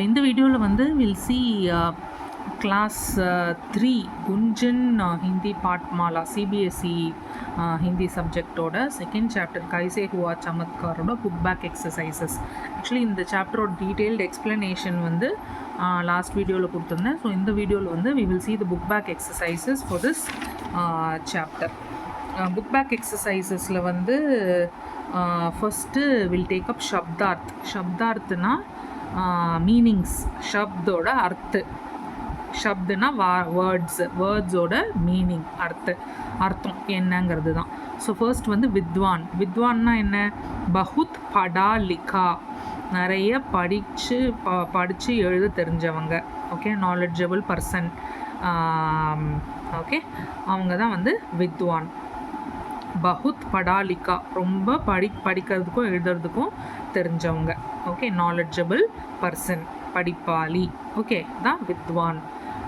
இந்த வீடியோவில் வந்து will see class 3 Gunjan Hindi Pathmala CBSE Hindi சப்ஜெக்டோட செகண்ட் சாப்டர் கைசே ஹுவா சமத்காரோட புக் பேக் எக்ஸசைசஸ். ஆக்சுவலி இந்த சாப்டரோட டீட்டெயில்டு எக்ஸ்ப்ளனேஷன் வந்து லாஸ்ட் வீடியோவில் கொடுத்துருந்தேன். ஸோ இந்த வீடியோவில் வந்து we will see the book back exercises for this chapter. Book back எக்ஸசைசஸில் வந்து ஃபஸ்ட்டு வில் டேக் அப் ஷப்தார்த். ஷப்தார்த்னா மீனிங்ஸ், ஷப்தோட அர்த்து. ஷப்துனா வேர்ட்ஸோட மீனிங், அர்த்தம் என்னங்கிறது தான். ஸோ ஃபர்ஸ்ட் வந்து வித்வான். வித்வான்னா என்ன? பகுத் படா லிகா, நிறைய படித்து எழுத தெரிஞ்சவங்க. Okay, knowledgeable person. ஓகே, அவங்க தான் வந்து வித்வான். பகுத் படாலிகா, ரொம்ப படிக்கிறதுக்கும் எழுதுறதுக்கும் தெரிஞ்சவங்க. ஓகே, நாலெட்ஜபிள் பர்சன், படிப்பாளி. ஓகே, தான் வித்வான்.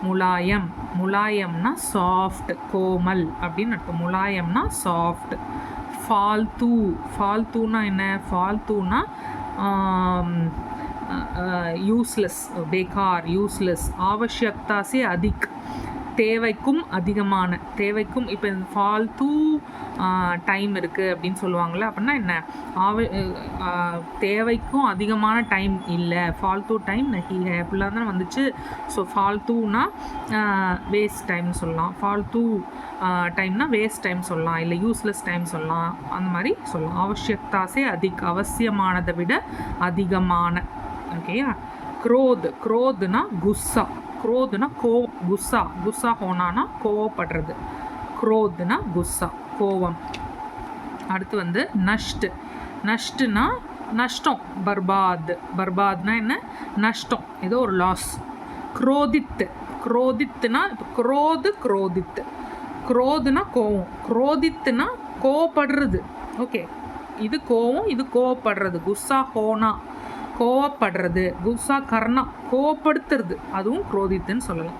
முலாயம். முலாயம்னா சாஃப்ட், கோமல் அப்படின்னு அர்த்தம். முலாயம்னா சாஃப்ட். ஃபால்தூ. ஃபால்தூனா என்ன? ஃபால்தூனா யூஸ்லெஸ், பேகார், யூஸ்லெஸ். ஆவஷ்யக்தா சே அதிக், தேவைக்கும் அதிகமான. தேவைக்கும் இப்போ ஃபால்தூ டைம் இருக்குது அப்படின்னு சொல்லுவாங்கள்ல, அப்படின்னா என்ன? தேவைக்கும் அதிகமான டைம் இல்லை, ஃபால்தூ டைம் நஹி ஹை அப்படிலாம் தானே வந்துச்சு. ஸோ ஃபால்தூனா வேஸ்ட் டைம்னு சொல்லலாம், ஃபால்தூ டைம்னா வேஸ்ட் டைம் சொல்லலாம், இல்லை யூஸ்லெஸ் டைம் சொல்லலாம், அந்த மாதிரி சொல்லலாம். ஆவஷ்யக்தாசே அதிக், அவசியமானதை விட அதிகமான. ஓகேயா? க்ரோத். க்ரோத்னா குஸ்ஸா. க்ரோத்னா குஸ்ஸா. குஸ்ஸா ஹோனானா கோவப்படுறது. க்ரோத்னா குஸ்ஸா, கோவம். அடுத்து வந்து நஷ்ட். நஷ்ட்னா நஷ்டம், பர்பாத். பர்பாத்னா என்ன? நஷ்டம், ஏதோ ஒரு லாஸ். குரோதித். குரோதித்னா இப்போ குரோதித். குரோதுனா கோவம், குரோதித்னா கோவப்படுறது. ஓகே, இது கோவம், இது கோவப்படுறது. குஸ்ஸா ஹோனா கோவப்படுறது, குஸ்ஸா கர்ணா கோவப்படுத்துறது, அதுவும் குரோதித்துன்னு சொல்லலாம்.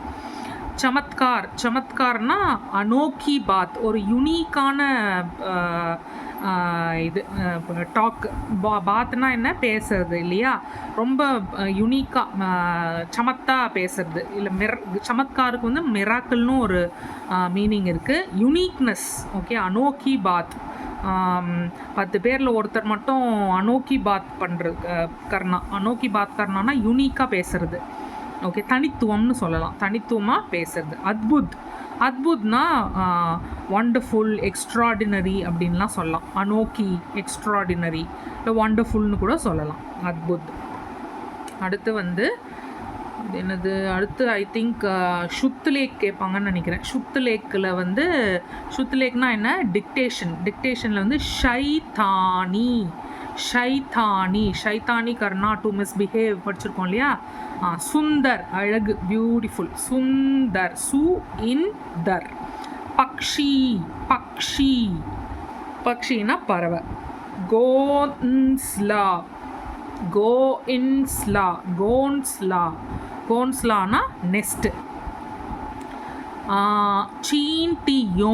சமத்கார். சமத்கார்னா அனோக்கி பாத், ஒரு யுனீக்கான இது டாக். பாத்னா என்ன? பேசுறது இல்லையா? ரொம்ப யுனீக்காக சமத்தா பேசுறது. இல்லை சமத்காருக்கு வந்து மிராக்கிள்னு ஒரு மீனிங் இருக்குது, யுனீக்னஸ். ஓகே, அனோக்கி பாத். 10 பேரில் ஒருத்தர் மட்டும் அனோக்கி பாத் பண்ணுறது கர்ணா. அனோக்கி பாத் கர்ணானா யுனீக்காக பேசுறது. ஓகே, தனித்துவம்னு சொல்லலாம், தனித்துவமாக பேசுறது. அத்புத். அத்புத்னா ஒண்டர்ஃபுல், எக்ஸ்ட்ராடினரி அப்படின்லாம் சொல்லலாம். அனோக்கி, எக்ஸ்ட்ராடினரி, இல்லை ஒண்டர்ஃபுல்னு கூட சொல்லலாம், அத்புத். அடுத்து வந்து என்னது? அடுத்து ஐ திங்க் ஷுத்லேக் கேட்பாங்கன்னு நினைக்கிறேன். ஷுத்லேக்கில் வந்து, ஷுத்லேக்னா என்ன? டிக்டேஷன். டிக்டேஷனில் வந்து ஷைத்தானி. ஷைத்தானி. ஷைத்தானி கர்ணா டு மிஸ்பிஹேவ் படிச்சிருக்கோம் இல்லையா? சுந்தர், அழகு, பியூட்டிஃபுல். சுந்தர், சு இன் தர். பக்ஷி. பக்ஷி. பக்ஷின்னா பறவை. கோன்ஸ்லா. கோன்ஸ்லா. கோன்ஸ்லா. கோன்ஸ்லானா நெஸ்ட். சீன்டியோ.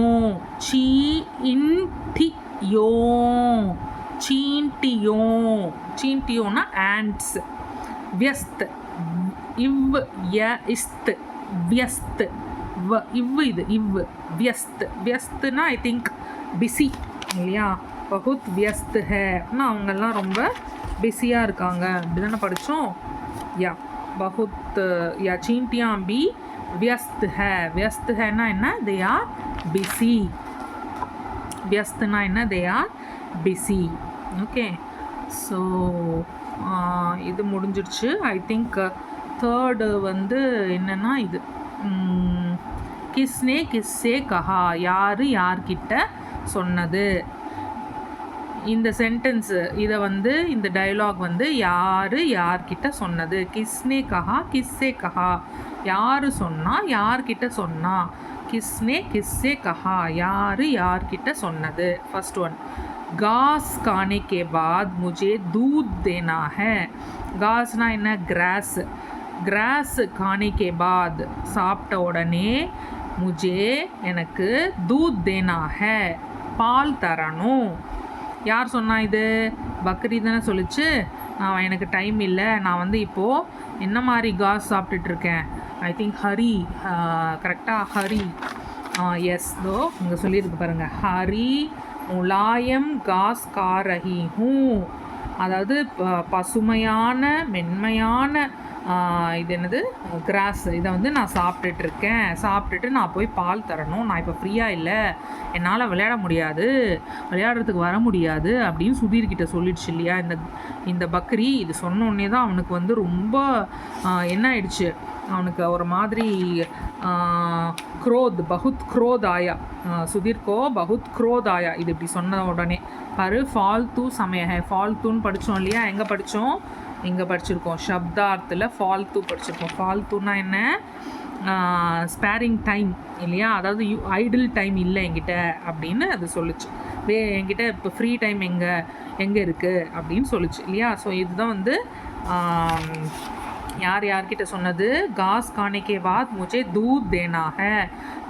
சீன்டியோ. சீன்டியோ. சீன்டியோனா ஆண்ட்ஸ். வியஸ்த். இவ் இஸ்த். வியஸ்த். இது வியஸ்த். வியஸ்துனா ஐ திங்க் பிஸி இல்லையா? பகுத் வியஸ்த் ஹே, அவங்கெல்லாம் ரொம்ப பிஸியாக இருக்காங்க அப்படி தானே படித்தோம். யா, பகுத் யா சீன்டியாं भी व्यस्त है. व्यस्त हैना என்ன? they are busy. व्यस्तனா என்ன? they are busy. Okay, so இது முடிஞ்சிடுச்சு. ஐ திங்க் தேர்டு வந்து என்னென்னா இது கிஸ்னே கிஸ்ஸே கஹா, யார் யார்கிட்ட சொன்னது. இந்த சென்டென்ஸு, இதை வந்து இந்த டயலாக் வந்து யார் யார்கிட்ட சொன்னது. கிஸ்னே கஹா, கிஸ்ஸே கஹா, யார் சொன்னா, யார்கிட்ட சொன்னா. கிஸ்னே கிஸ்ஸே கஹா, யார் யார்கிட்ட சொன்னது. ஃபர்ஸ்ட் ஒன், घास खाने के बाद मुझे दूध देना है. घासனா என்ன? கிராஸ். கிராஸ் खाने के बाद, சாப்பிட்ட உடனே, मुझे எனக்கு, दूध देना है, பால் தரணும். யார் சொன்னா இது? பக்ரி தானே சொல்லிச்சு. எனக்கு டைம் இல்லை, நான் வந்து இப்போது என்ன மாதிரி காஸ் சாப்பிட்டுட்ருக்கேன், ஐ திங்க் ஹரி, கரெக்டாக ஹரி, எஸ் தோ இங்கே சொல்லியிருக்கு பாருங்கள், ஹரி முலாயம் காஸ் கா ரஹி ஹூ, அதாவது பசுமையான மென்மையான இது என்னது கிராஸ், இதை வந்து நான் சாப்பிட்டுட்ருக்கேன், சாப்பிட்டுட்டு நான் போய் பால் தரணும், நான் இப்போ ஃப்ரீயாக இல்லை, என்னால் விளையாட முடியாது, விளையாடுறதுக்கு வர முடியாது அப்படின்னு சுதீர்கிட்ட சொல்லிடுச்சு இல்லையா இந்த பக்ரி. இது சொன்னோடனே தான் அவனுக்கு வந்து ரொம்ப என்ன ஆயிடுச்சு, அவனுக்கு ஒரு மாதிரி क्रोध बहुत क्रोध आया, सुधीर को बहुत क्रोध आया. இது இப்படி சொன்ன உடனே பாரு, ஃபால்த்து சமய ஹே, ஃபால்த்துன்னு படித்தோம் இல்லையா, எங்கே படித்தோம், இங்கே படிச்சிருக்கோம், சப்தார்த்தில் ஃபால்த்து படிச்சிருக்கோம். ஃபால்த்துன்னா என்ன, ஸ்பேரிங் டைம் இல்லையா, அதாவது ஐடில் டைம் இல்லை என்கிட்ட அப்படின்னு அது சொல்லிச்சு. என்கிட்ட இப்போ ஃப்ரீ டைம் எங்கே இருக்குது அப்படின்னு சொல்லிச்சு இல்லையா. ஸோ இதுதான் வந்து யார்கிட்ட சொன்னது, காஸ் காணிக்கே பாத் முझे दूध देना है,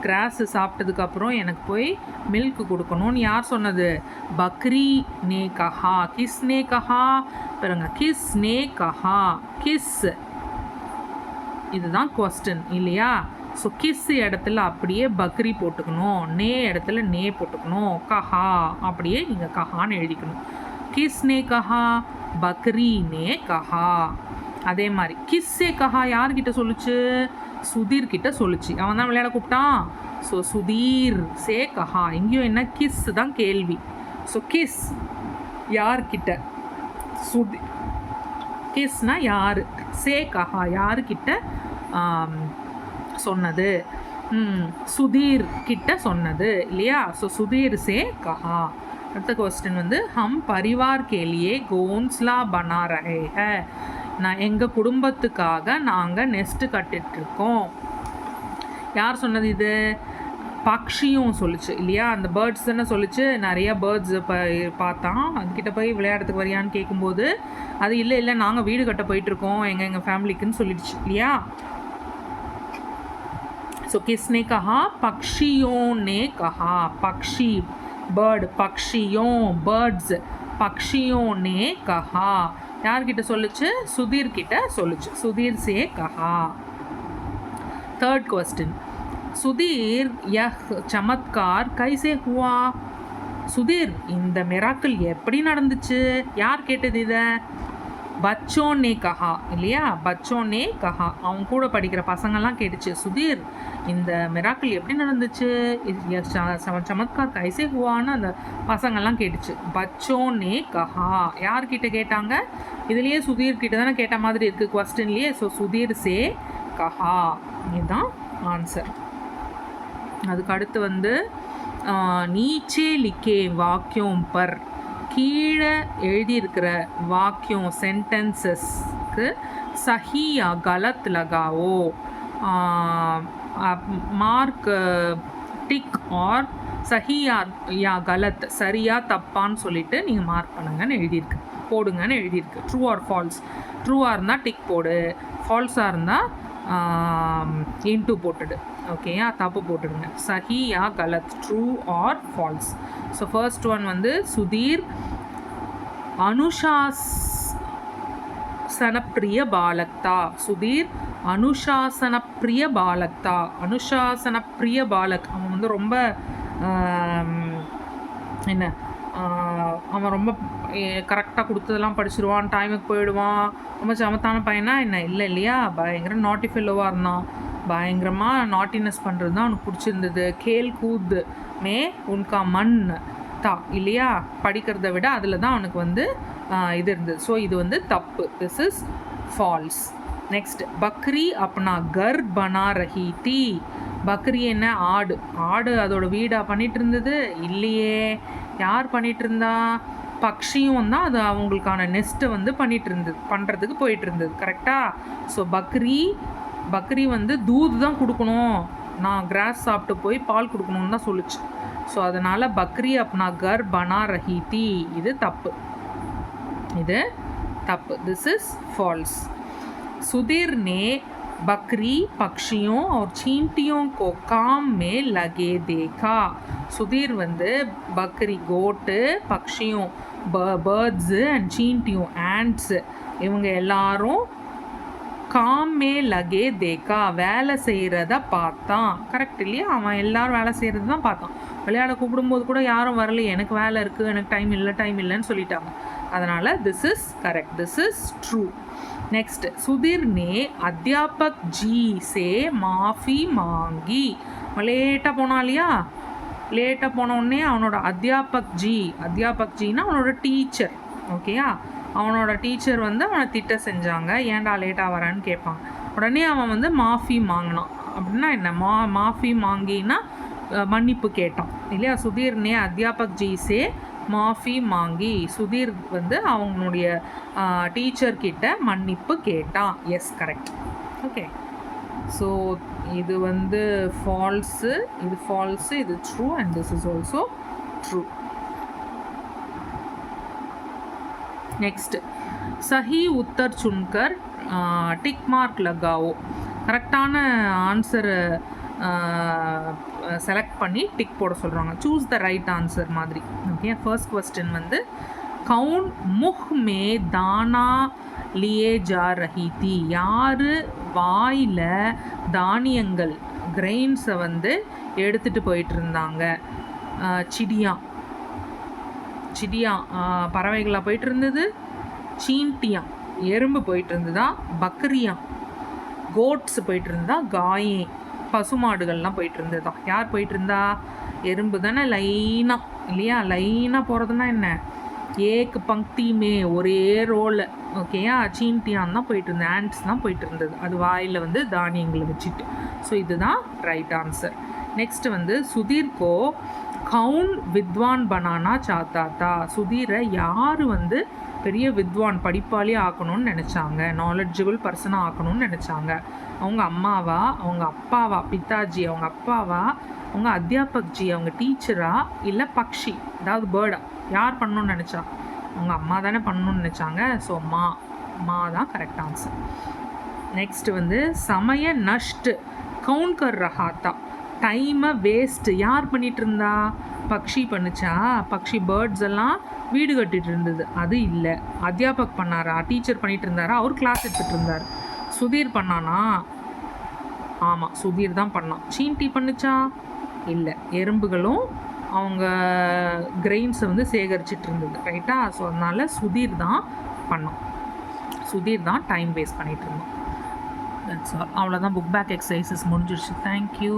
கிராஸ் சாப்பிட்டதுக்கப்புறம் எனக்கு போய் மில்க் கொடுக்கணும்னு யார் சொன்னது, பக்ரி நே கஹா. கிஸ் நே கஹா பாருங்க, கிஸ் நே கஹா, கிஸ், இதுதான் கொஸ்டின் இல்லையா. ஸோ கிஸ் இடத்துல அப்படியே பக்ரி போட்டுக்கணும், நே இடத்துல நே போட்டுக்கணும், கஹா அப்படியே நீங்கள் கஹான்னு எழுதிக்கணும். கிஸ் நே கஹா, பக்ரி நே கஹா. அதே மாதிரி கிஸ்ஸே கஹா யார்கிட்ட சொல்லிச்சு, சுதீர் கிட்ட சொல்லிச்சு, அவன் தான் விளையாட கூப்பிட்டான். ஸோ சுதீர் சே கஹா, இங்கேயும் என்ன கிஸ் தான் கேள்வி. ஸோ கிஸ் யார்கிட்ட, கிஸ்னா யார், சே கஹா யார்கிட்ட சொன்னது, சுதீர் கிட்ட சொன்னது இல்லையா. ஸோ சுதீர் சே கஹா. அடுத்த क्वेश्चन வந்து हम परिवार के लिए घोंसला बना रहे हैं, நான் எங்கள் குடும்பத்துக்காக நாங்கள் நெஸ்ட்டு கட்டிகிட்ருக்கோம். யார் சொன்னது இது, பக்ஷியும் சொல்லிச்சு இல்லையா. அந்த பேர்ட்ஸ் தானே சொல்லிச்சு, நிறையா பேர்ட்ஸ் பார்த்தான், அதுக்கிட்ட போய் விளையாடுறதுக்கு வரியான்னு கேட்கும்போது அது இல்லை நாங்கள் வீடு கட்ட போயிட்டுருக்கோம் எங்கள் ஃபேமிலிக்குன்னு சொல்லிடுச்சு இல்லையா. ஸோ கிஸ்னே கஹா, பக்ஷியோं ने कहा, பக்ஷி பேர்டு, பக்ஷியோं பேர்ட்ஸ், பக்ஷிयों ने कहा யார்கிட்ட சொல்லுச்சு, சுதீர் கிட்ட சொல்லுச்சு, சுதீர் சே கஹா. थर्ड क्वेश्चन, சுதீர் यह चमत्कार कैसे हुआ, சுதீர் இந்த மிராக்கிள் எப்படி நடந்துச்சு, யார் கேட்டது இதை, பச்சோன்னே கஹா இல்லையா, பச்சோன்னே கஹா, அவங்க கூட படிக்கிற பசங்கள்லாம் கேட்டுச்சு, சுதீர் இந்த மிராக்கிள் எப்படி நடந்துச்சு, சமத்கார் கைசே ஹுவான்னு அந்த பசங்கள்லாம் கேட்டுச்சு. பச்சோன்னே கஹா யார்கிட்ட கேட்டாங்க, இதுலேயே சுதீர் கிட்ட தானே கேட்ட மாதிரி இருக்குது கொஸ்டின்லேயே. ஸோ சுதீர் சே கஹா, இதுதான் ஆன்சர். அதுக்கு அடுத்து வந்து நீச்சே லிக்கே வாக்கியம் பர், கீழே எழுதியிருக்கிற வாக்கியம் சென்டென்சஸ்க்கு சஹியா கலத் லகாவோ, மார்க் டிக் ஆர் சஹியா யா கலத், சரியா தப்பான்னு சொல்லிவிட்டு நீங்கள் மார்க் பண்ணுங்கன்னு எழுதியிருக்கு, போடுங்கன்னு எழுதியிருக்கு. ட்ரூ ஆர் ஃபால்ஸ், ட்ரூவாக இருந்தால் டிக் போடு, ஃபால்ஸாக இருந்தால் இன்ட்டு போட்டுடு, ஓகேயா, தப்பு போட்டுடுங்க. சஹி யா கலத், true or false. So first one வந்து சுதீர் அனுஷாசனப்பிரிய பாலக்தா, சுதீர் அனுஷாசனப்பிரிய பாலக்தா, அனுஷாசனப்பிரிய பாலக், அவன் வந்து ரொம்ப என்ன, அவன் ரொம்ப கரெக்டாக கொடுத்ததெல்லாம் படிச்சிருவான், டைமுக்கு போயிடுவான், ரொம்ப சமத்தான பையனா என்ன, இல்லை இல்லையா, பயங்கர நாட்டி ஃபெல்லோவாக இருந்தான், பயங்கரமாக நாட்டினஸ் பண்ணுறது தான் அவனுக்கு பிடிச்சிருந்தது. கேல் கூத் மே உன்கா மண் தா இல்லையா, படிக்கிறத விட அதில் தான் அவனுக்கு வந்து இது இருந்தது. ஸோ இது வந்து தப்பு, திஸ் இஸ் ஃபால்ஸ். நெக்ஸ்ட், பக்ரி அப்னா கர் பனா ரஹி தி, பக்ரி என்ன, ஆடு, ஆடு அதோட வீடாக பண்ணிகிட்டு இருந்தது இல்லையே, யார் பண்ணிகிட்டு இருந்தா, பக்ஷியும் தான் அது அவங்களுக்கான நெஸ்ட்டை வந்து பண்ணுறதுக்கு போயிட்டு இருந்தது, கரெக்டாக. ஸோ பக்ரி வந்து தூது தான் கொடுக்கணும், நான் கிராஸ் சாப்பிட்டு போய் பால் கொடுக்கணுன்னு தான் சொல்லிச்சு. ஸோ அதனால் பக்ரி அப்னா கர் பனா ரஹி தி, இது தப்பு, இது தப்பு, திஸ் இஸ் ஃபால்ஸ். சுதீர் நே बकरी पक्षियों और चींटियों को काम में लगे देखा, சுதீர் வந்து பக்ரி கோட்டு பக்ஷியும் பேர்ட்ஸு அண்ட் சீன்டியும் ஆண்ட்ஸு இவங்க எல்லாரும் காமே லகே தேக்கா வேலை செய்கிறத பார்த்தான். கரெக்ட் இல்லையா? அவன் எல்லாரும் வேலை செய்கிறது தான் பார்த்தான். விளையாட கூப்பிடும்போது கூட யாரும் வரலையே, எனக்கு வேலை இருக்குது, எனக்கு டைம் இல்லைன்னு சொல்லிட்டாங்க. அதனால் this is correct, this is true. Next Sudhir ने अध्यापक जी से माफ़ी मांगी. लेटा போனா இல்லையா, லேட்டாக போனோடனே அவனோட அத்தியாபக் ஜின்னா அவனோட டீச்சர். ஓகேயா, அவனோட டீச்சர் வந்து அவனை திட்ட செஞ்சாங்க. ஏன்டா லேட்டாக வரான்னு கேட்பாங்க. உடனே அவன் வந்து மாஃபி வாங்கினான். அப்படின்னா என்ன? மாஃபி மாங்கின்னா மன்னிப்பு கேட்டான் இல்லையா. சுதீர் நே அத்தியாபக் ஜி சே மாஃபி மாங்கி. சுதீர் வந்து அவங்களுடைய டீச்சர்கிட்ட மன்னிப்பு கேட்டான். S, correct. ஓகே, ஸோ இது வந்து ஃபால்ஸு, இது true and this is also true. Next सही उत्तर चुनकर टिक मार्क लगाओ. கரெக்டான ஆன்சர் செலக்ட் பண்ணி டிக் போட சொல்கிறாங்க. சூஸ் த ரைட் ஆன்சர் மாதிரி. ஓகே, ஃபர்ஸ்ட் கொஸ்டின் வந்து கவுன் முஹ் மே தானா லியே ஜா ரஹி தி. யார் வாயில் தானியங்கள் கிரெயின்ஸை வந்து எடுத்துகிட்டு போயிட்டு இருந்தாங்க? சிடியா பறவைகளாக போயிட்டு இருந்தது. சீன்டியா எறும்பு போயிட்டு இருந்ததா. பக்ரியா கோட்ஸ் போயிட்டு இருந்தா. காயே பசுமாடுகள்லாம் போயிட்டு இருந்ததா. யார் போயிட்டு இருந்தா? எறும்பு தானே லைனாக இல்லையா. லைனாக போகிறதுனா என்ன? ஏக்கு பங்க்திமே ஒரே ரோல். ஓகேயா, சீன்டியான் தான் போயிட்டு இருந்தது. ஆண்ட்ஸ் தான் போயிட்டு இருந்தது. அது வாயில் வந்து தானியங்களை வச்சுட்டு. ஸோ இதுதான் ரைட் ஆன்சர். நெக்ஸ்ட் வந்து சுதீர்கோ கவுன் வித்வான் பனானா சாத்தாத்தா. சுதீரை யார் வந்து பெரிய வித்வான் படிப்பாளி ஆக்கணும்னு நினச்சாங்க, நாலெட்ஜபிள் பர்சனாக ஆக்கணும்னு நினச்சாங்க? அவங்க அம்மாவா, அவங்க அப்பாவா, பிதாஜி அவங்க அப்பாவா, அவங்க அத்தியாபக் ஜி அவங்க டீச்சரா, இல்லை பக்ஷி அதாவது பேர்டா? யார் பண்ணணும்னு நினச்சா? அவங்க அம்மா தானே பண்ணணும்னு நினச்சாங்க. ஸோ மா தான் கரெக்ட் ஆன்சர். நெக்ஸ்ட் வந்து சமய நஷ்ட் கவுன் கர் ரஹாத்தா. டைமை வேஸ்ட்டு யார் பண்ணிகிட்டு இருந்தா? பக்ஷி பண்ணுச்சா? பக்ஷி பேர்ட்ஸ் எல்லாம் வீடு கட்டிகிட்டு இருந்தது. அது இல்லை. அத்தியாபக் பண்ணாரா? டீச்சர் பண்ணிகிட்டு இருந்தாரா? அவர் கிளாஸ் எடுத்துகிட்டு இருந்தார். சுதீர் பண்ணானா? ஆமாம், சுதீர் தான் பண்ணான். சீன்டி பண்ணுச்சா? இல்லை. எறும்புகளும் அவங்க கிரெயின்ஸை வந்து சேகரிச்சிட்டு இருந்தது. ரைட்டா? ஸோ அதனால் சுதீர் தான் பண்ணோம். சுதீர் தான் டைம் வேஸ்ட் பண்ணிகிட்டு இருந்தோம். That's all. அவ்வளோதான். புக் பேக் எக்ஸசைசஸ் முடிஞ்சிடுச்சு. தேங்க்யூ.